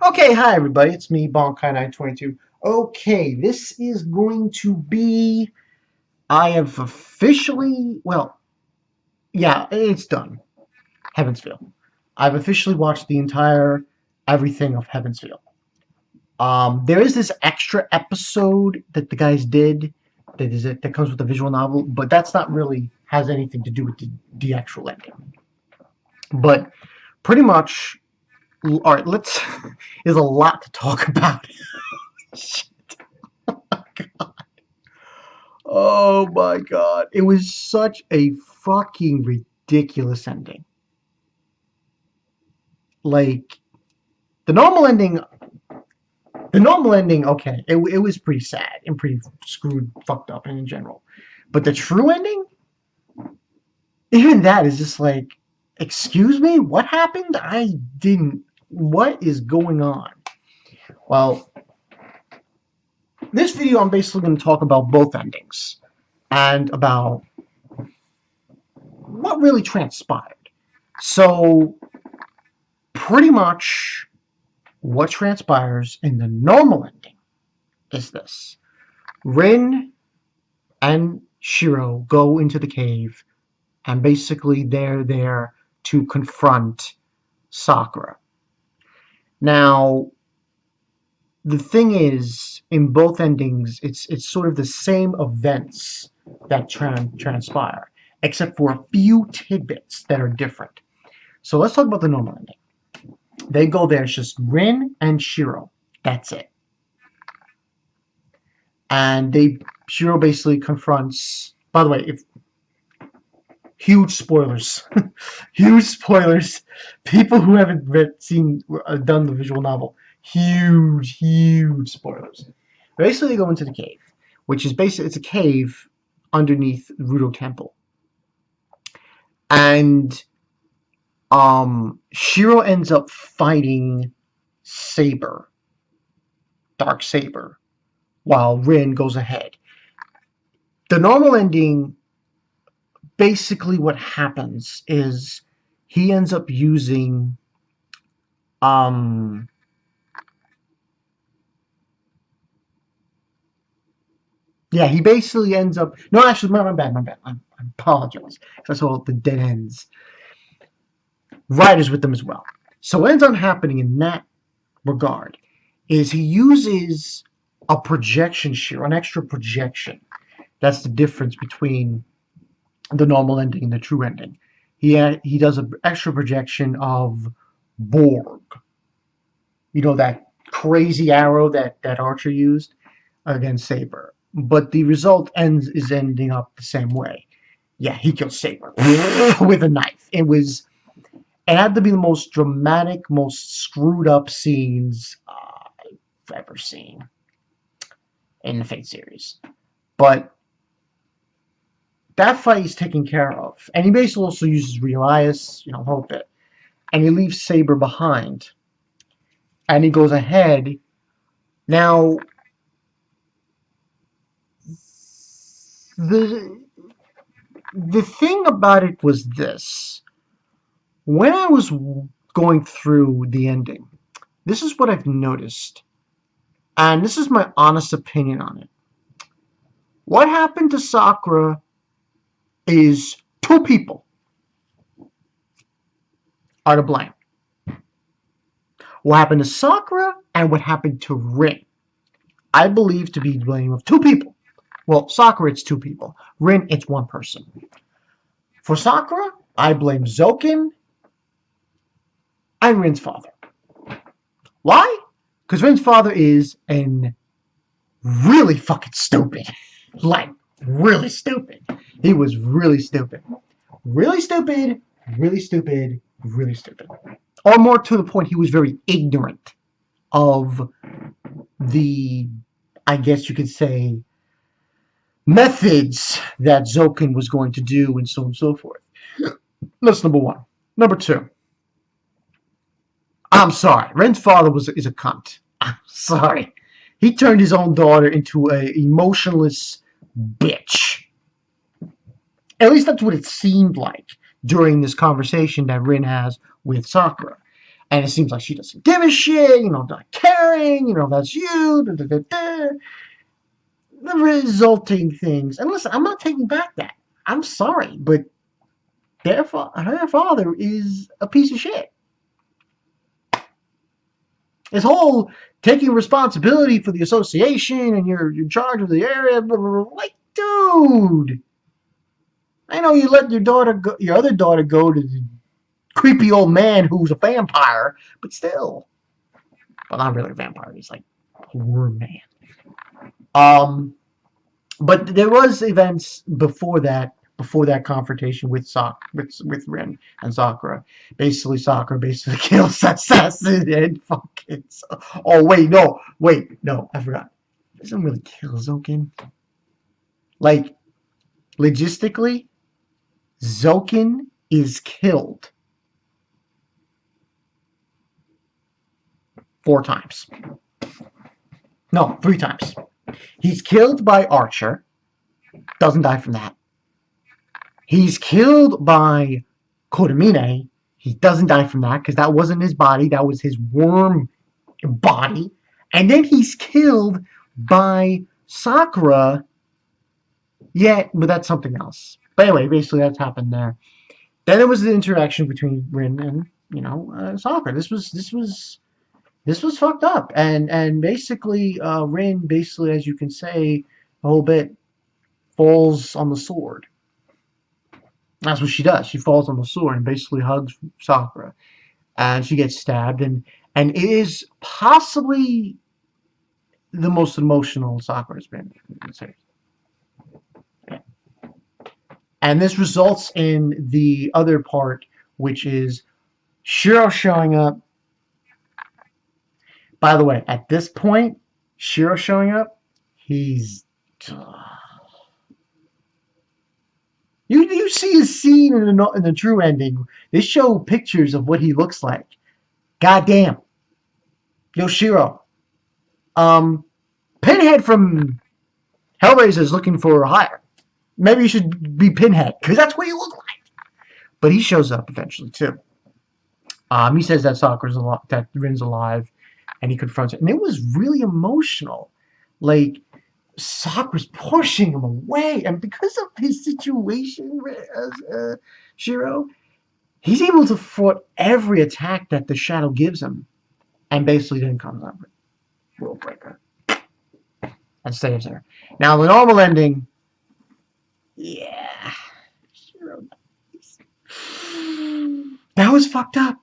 Okay, hi everybody, it's me, Bonkai922. Okay, this is going to be... I have officially... Well, yeah, it's done. Heavensville. I've officially watched the entire everything of Heavensville. There is this extra episode that the guys did that comes with the visual novel, but that's not really has anything to do with the actual ending. But pretty much, alright, let's... There's a lot to talk about. Oh my god. It was such a fucking ridiculous ending. Like, the normal ending, okay, it was pretty sad and pretty screwed, fucked up in general. But the true ending, even that is just like, excuse me, what happened? What is going on? Well, this video I'm basically going to talk about both endings and about what really transpired. So, pretty much what transpires in the normal ending is this. Rin and Shirou go into the cave, and basically they're there to confront Sakura. Now, the thing is, in both endings, it's sort of the same events that transpire, except for a few tidbits that are different. So let's talk about the normal ending. They go there, it's just Rin and Shirou. That's it. And Shirou basically confronts... By the way, if huge spoilers. Huge spoilers. People who haven't done the visual novel, huge spoilers. Basically, they go into the cave, which is basically, it's a cave underneath Rudo Temple. And Shirou ends up fighting Saber, Dark Saber, while Rin goes ahead. The normal ending, basically what happens is he ends up using yeah, he basically ends up... No, actually, my bad. I apologize. I saw the dead ends. Writers with them as well. So what ends up happening in that regard is he uses a projection shear, an extra projection. That's the difference between the normal ending and the true ending. He does an extra projection of Borg. You know, that crazy arrow that Archer used against Saber. But the result is ending up the same way. Yeah, he kills Saber with a knife. It had to be the most dramatic, most screwed up scenes I've ever seen in the Fate series. But that fight is taken care of. And he basically also uses Elias, hope it. And he leaves Saber behind. And he goes ahead. Now, the thing about it was this. When I was going through the ending, this is what I've noticed. And this is my honest opinion on it. What happened to Sakura is two people are to blame. What happened to Sakura and what happened to Rin, I believe to be the blame of two people. Well, Sakura, it's two people. Rin, it's one person. For Sakura, I blame Zoken and Rin's father. Why? Because Rin's father is really fucking stupid. Like, really stupid. He was really stupid. Really stupid, really stupid, really stupid. Or more to the point, he was very ignorant of the, I guess you could say, methods that Zoken was going to do and so on and so forth. That's number one. Number two. I'm sorry. Ren's father is a cunt. I'm sorry. He turned his own daughter into an emotionless bitch. At least that's what it seemed like during this conversation that Rin has with Sakura. And it seems like she doesn't give a shit, not caring, that's you, da, da, da, da. The resulting things. And listen, I'm not taking back that. I'm sorry, but her father is a piece of shit. This whole taking responsibility for the association and you're in charge of the area, blah, blah, blah. Like, dude, I know you let your other daughter go to the creepy old man who's a vampire, but still. Well, not really a vampire, he's like a horror man. But there was events before that confrontation with Rin and Sakura. Basically, Sakura kills that assassin and fucking. Oh wait, no, I forgot. Doesn't really kill Zokin. Like, logistically, Zokin is killed 4 times. No, 3 times. He's killed by Archer. Doesn't die from that. He's killed by Kotomine. He doesn't die from that because that wasn't his body. That was his worm body. And then he's killed by Sakura. Yeah, but that's something else. But anyway, basically that's happened there. Then there was the interaction between Rin and Sakura. This was fucked up. And basically Rin, basically, as you can say, a whole bit falls on the sword. That's what she does. She falls on the sword and basically hugs Sakura. And she gets stabbed. And it is possibly the most emotional Sakura's been in the series. Yeah. And this results in the other part, which is Shirou showing up. By the way, at this point, Shirou showing up, he's... You see his scene in the true ending. They show pictures of what he looks like. Goddamn. Yo, Shirou. Pinhead from Hellraiser is looking for a hire. Maybe you should be Pinhead, because that's what he looks like. But he shows up eventually, too. He says that Rin's alive, and he confronts it. And it was really emotional. Like, Sakura's pushing him away, and because of his situation as Shirou, he's able to thwart every attack that the shadow gives him, and basically then comes up with World Breaker and saves her. Now the normal ending, yeah, Shirou dies. That was fucked up.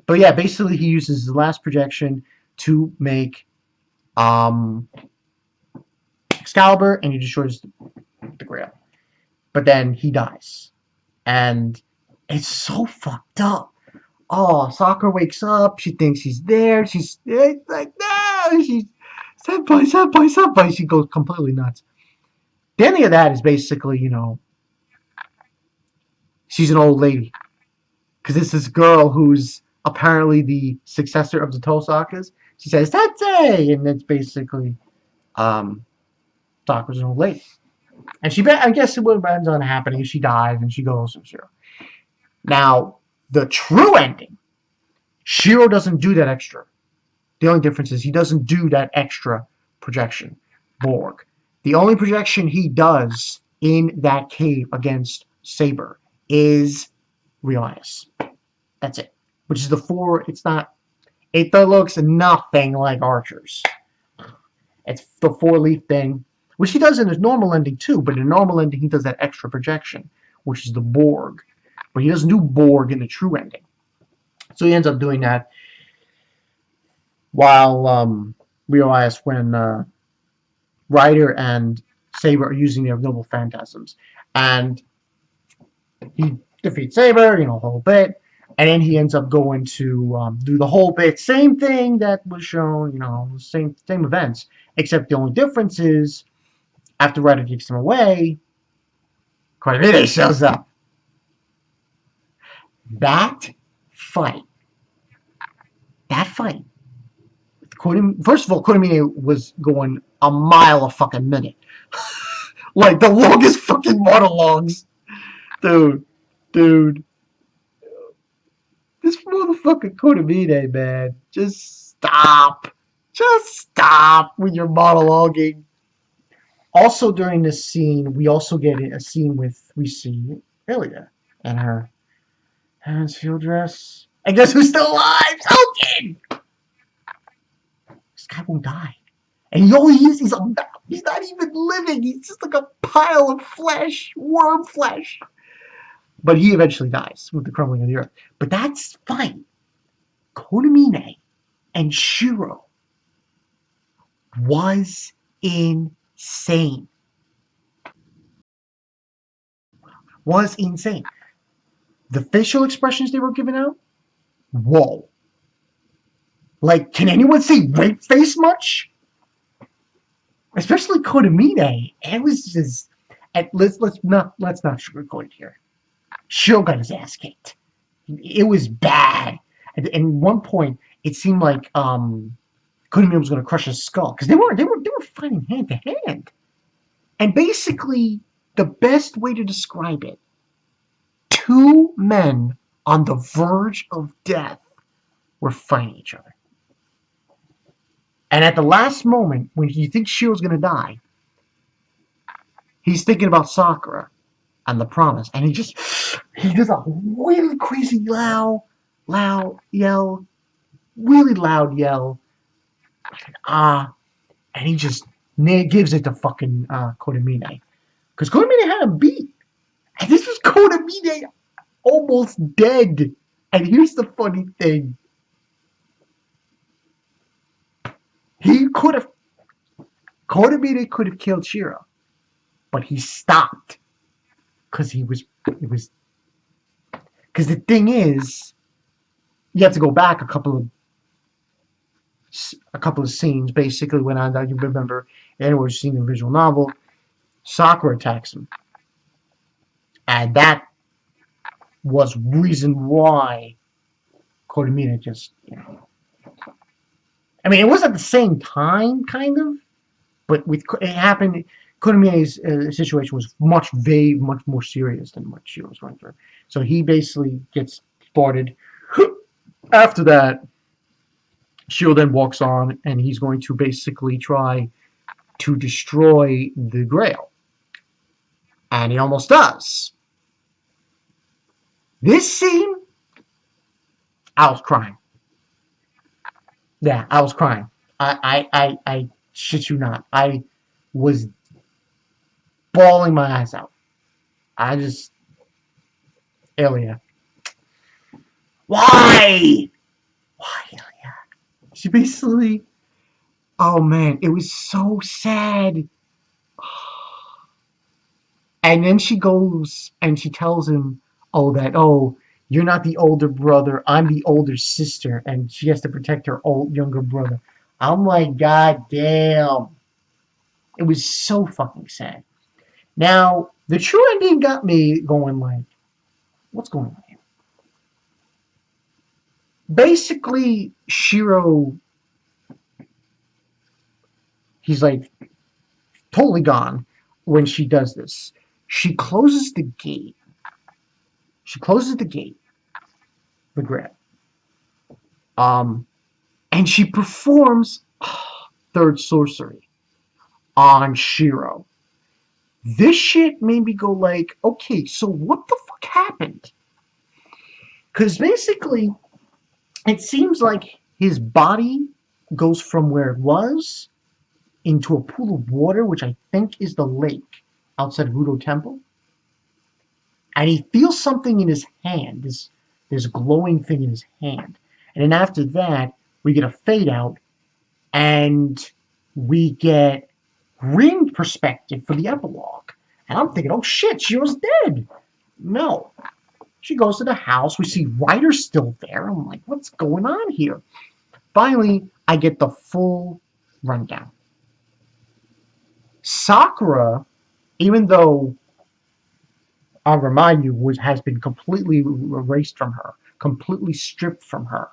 But yeah, basically he uses his last projection to make Excalibur, and he destroys the Grail. But then he dies. And it's so fucked up. Oh, Sakura wakes up. She thinks he's there. She's like, no! She's, senpai. She goes completely nuts. The ending of that is basically, she's an old lady. Because it's this girl who's apparently the successor of the Tosakas. She says, Tetsei! And it's basically, Sakura's an old lady. And I guess what ends on happening is she dies and she goes to Shirou. Now, the true ending, Shirou doesn't do that extra. The only difference is he doesn't do that extra projection, Borg. The only projection he does in that cave against Saber is Realize. That's it. Which is the 4, it looks nothing like Archer's. It's the 4-leaf thing, which he does in his normal ending too, but in the normal ending he does that extra projection, which is the Borg. But he doesn't do Borg in the true ending. So he ends up doing that while Realize when Ryder and Saber are using their noble phantasms. And he defeats Saber, a whole bit. And then he ends up going to do the whole bit. Same thing that was shown, same events. Except the only difference is, after Ryder takes him away, Kotomine shows up. That fight. First of all, Kotomine was going a mile a fucking minute. Like the longest fucking monologues. Dude. This motherfucker fucking Kodamine, man. Just stop. Just stop with your monologuing. Also, during this scene, we also get a scene we see Ilya and her Hans field dress. And guess who's still alive? Soken! This guy won't die. And he's not even living. He's just like a pile of flesh, worm flesh. But he eventually dies with the crumbling of the earth. But that's fine. Kodamine and Shirou was insane. Was insane. The facial expressions they were giving out, whoa. Like, can anyone say rape face much? Especially Kodamine. It was just, let's not sugarcoat it here. Shirou got his ass kicked. It was bad. And at one point, it seemed like Kodamine was going to crush his skull because they were fighting hand to hand. And basically, the best way to describe it: two men on the verge of death were fighting each other. And at the last moment, when you think Shirou's going to die, he's thinking about Sakura and the promise. And he does a really crazy loud yell. Really loud yell. And he just gives it to fucking Kodamine. Because Kodamine had him beat. And this was Kodamine almost dead. And here's the funny thing. Kodamine could have killed Shirou, but he stopped because because the thing is, you have to go back a couple of scenes. Basically, when you remember, anyone who's seen the visual novel, Sakura attacks him, and that was reason why Kodamine just, I mean, it was at the same time, kind of, but it happened. Kodamine's situation was much more serious than what Shirou's went through. So he basically gets thwarted. After that, Shirou then walks on, and he's going to basically try to destroy the Grail. And he almost does. This scene, I was crying. Yeah, I was crying. I shit you not. I was bawling my eyes out. Ilya. Why? Why, Ilya? She basically, oh man, it was so sad. And then she goes and she tells him, you're not the older brother, I'm the older sister, and she has to protect her younger brother. I'm like, God damn. It was so fucking sad. Now, the true ending got me going like, what's going on here? Basically, Shirou, he's like totally gone when she does this. She closes the gate. The Grail. And she performs third sorcery on Shirou. This shit made me go like, okay, so what the fuck happened? Because basically, it seems like his body goes from where it was into a pool of water, which I think is the lake outside Rudo Temple. And he feels something in his hand, this glowing thing in his hand. And then after that, we get a fade out, and we get Rin perspective for the epilogue. And I'm thinking, oh shit, Shirou's dead. No. She goes to the house. We see Ryder still there. I'm like, what's going on here? Finally, I get the full rundown. Sakura, even though, I'll remind you, has been completely erased from her, completely stripped from her.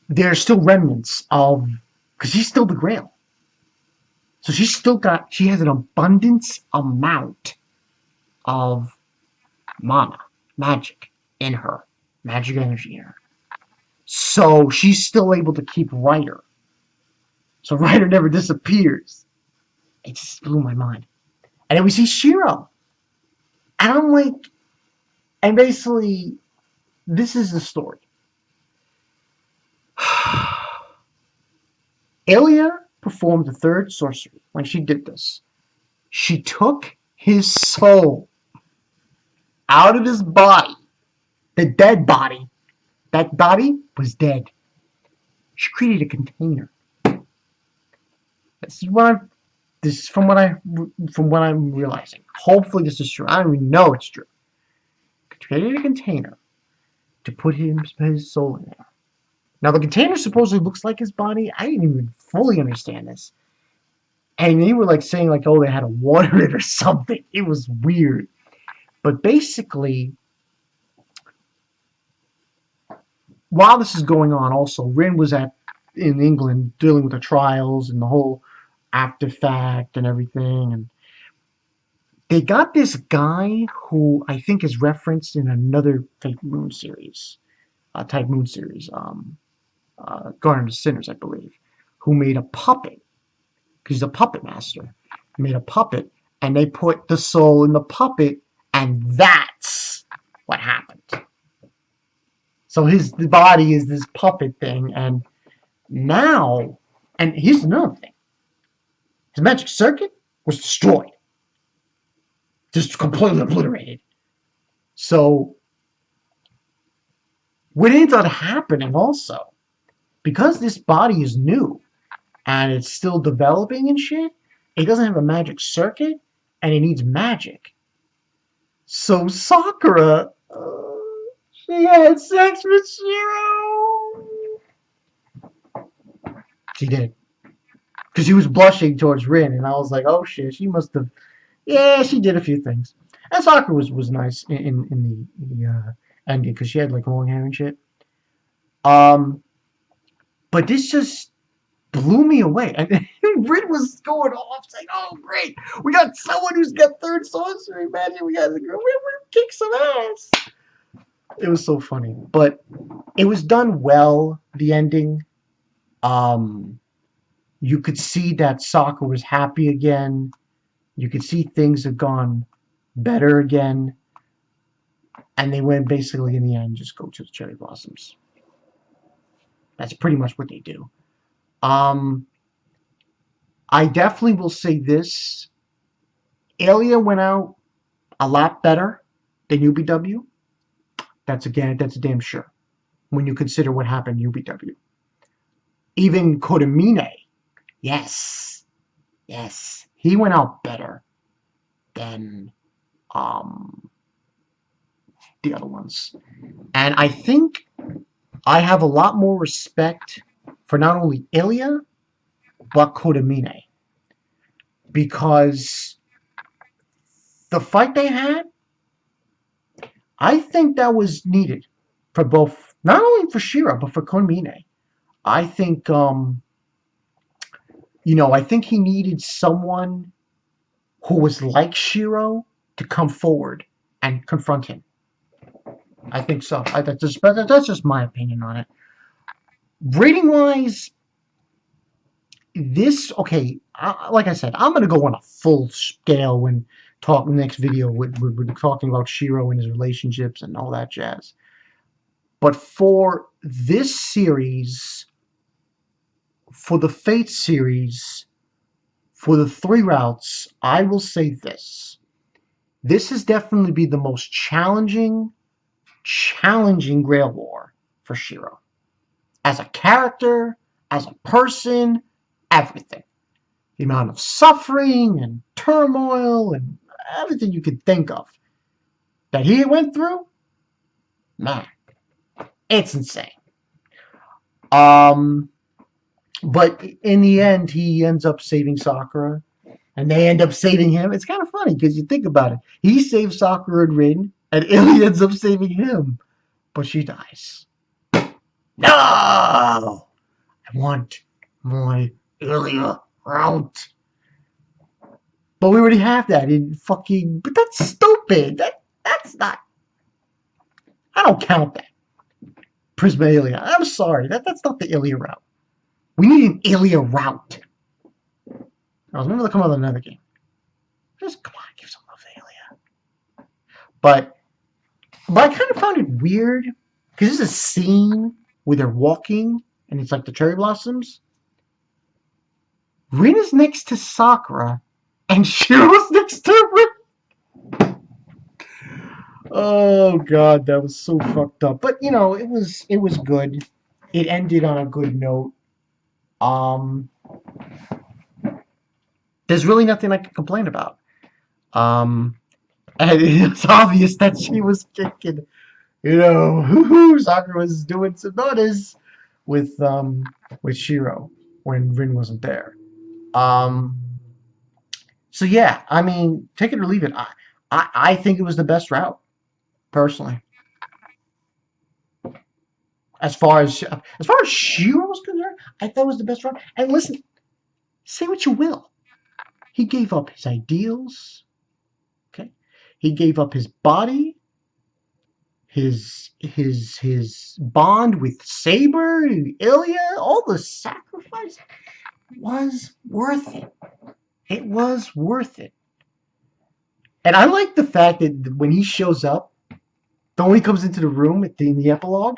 There's still remnants of, because she's still the Grail. So she has an abundance amount of mana. magic in her, magic energy in her. So she's still able to keep Ryder. So Ryder never disappears. It just blew my mind. And then we see Shirou. And I'm like, and basically, this is the story. Alia performed the third sorcery when she did this. She took his soul out of his body, the dead body. That body was dead. She created a container. This is from what I'm realizing. Hopefully this is true. I don't even know it's true. She created a container to put his soul in there. Now the container supposedly looks like his body. I didn't even fully understand this. And they were like saying like, oh, they had to water it or something. It was weird. But basically, while this is going on, also Rin was in England dealing with the trials and the whole after fact and everything, and they got this guy who I think is referenced in another type moon series, Garden of Sinners, I believe, who made a puppet. He's a puppet master. He made a puppet, and they put the soul in the puppet, and that's what happened. So his body is this puppet thing, and now, and here's another thing. His magic circuit was destroyed. Just completely obliterated. So, what ends up happening also, because this body is new, and it's still developing and shit, it doesn't have a magic circuit, and it needs magic. So Sakura, she had sex with Shirou. She did. Because she was blushing towards Rin, and I was like, oh shit, she must have... Yeah, she did a few things. And Sakura was nice in the ending, because she had like long hair and shit. But this just blew me away. And Rin was going off, saying, oh great, we got someone who's got third sorcery magic, we got to go, we're kick some ass. It was so funny. But it was done well, the ending. You could see that Sakura was happy again. You could see things have gone better again. And they went basically in the end, just go to the cherry blossoms. That's pretty much what they do. I definitely will say this. Alia went out a lot better than UBW. That's a damn sure. When you consider what happened in UBW. Even Kodamine. Yes. He went out better than the other ones. And I think I have a lot more respect for not only Alia, but Kodamine. Because the fight they had, I think that was needed for both, not only for Shirou, but for Kodamine. I think, I think he needed someone who was like Shirou to come forward and confront him. I think so. That's just my opinion on it. Rating-wise, this, okay, like I said, I'm going to go on a full scale when next video, we're talking about Shirou and his relationships and all that jazz. But for this series, for the Fate series, for the 3 routes, I will say this. This has definitely been the most challenging Grail War for Shirou. As a character, as a person, everything. The amount of suffering and turmoil and everything you could think of that he went through, man, it's insane. But in the end, he ends up saving Sakura, and they end up saving him. It's kind of funny because you think about it. He saves Sakura and Rin, and Illy ends up saving him, but she dies. No! I want my Ilya route. But we already have that in fucking... But that's stupid. That's not... I don't count that. Prisma Ilia. I'm sorry. That's not the Ilia route. We need an Ilia route. I was maybe they'll come out with another game. Just come on, give some love to Ilia. But I kind of found it weird because there's a scene where they're walking and it's like the cherry blossoms. Rin is next to Sakura and Shirou's next to Rin. Oh god, that was so fucked up. But you know, it was good. It ended on a good note. There's really nothing I can complain about. And it's obvious that she was kicking. You know, Sakura was doing some notice with Shirou when Rin wasn't there. So yeah, I mean, take it or leave it. I think it was the best route, personally. As far as Shirou was concerned, I thought it was the best route. And listen, say what you will, he gave up his ideals. Okay, he gave up his body, his bond with Saber, Ilya. All the sacrifice was worth it. It was worth it. And I like the fact that when he shows up, when he comes into the room in the epilogue,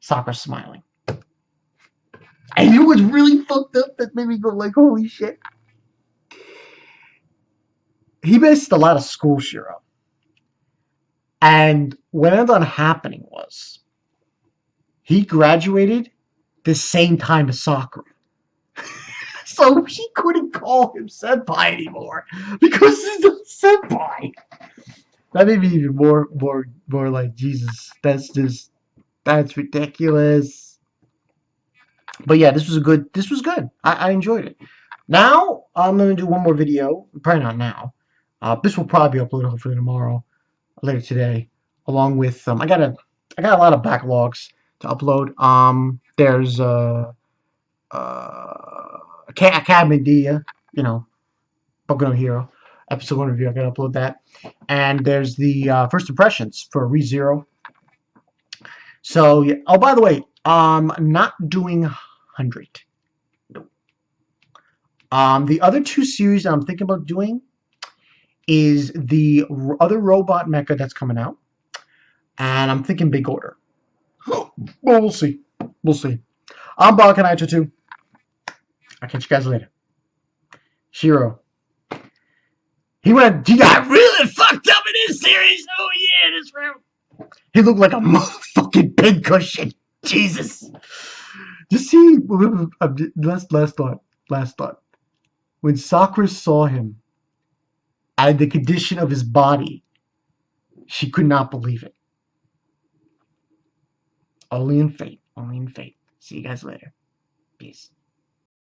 Sakura's smiling. And you know what's really fucked up that made me go like, holy shit? He missed a lot of school, Shirou. And what ended up happening was he graduated the same time as Sakura. So she couldn't call him senpai anymore because he's a senpai. That made me even more like, Jesus, that's ridiculous. But yeah, this was good. I enjoyed it. Now I'm gonna do one more video. Probably not now. This will probably be uploaded hopefully tomorrow, later today, along with I got a lot of backlogs to upload. There's Academy Dia, you know, Boku no Hero episode 1 review. I gotta upload that, and there's the first impressions for ReZero. So yeah. Oh, by the way, not doing 100. No. The other 2 series I'm thinking about doing is the other robot mecha that's coming out, and I'm thinking big order. Well, we'll see. We'll see. I'm Balkanite 2. I'll catch you guys later. Shirou. He got really fucked up in this series. Oh yeah, this round. He looked like a motherfucking pincushion. Jesus. Just see, last thought. When Sakura saw him and the condition of his body, she could not believe it. Only in fate. See you guys later. Peace.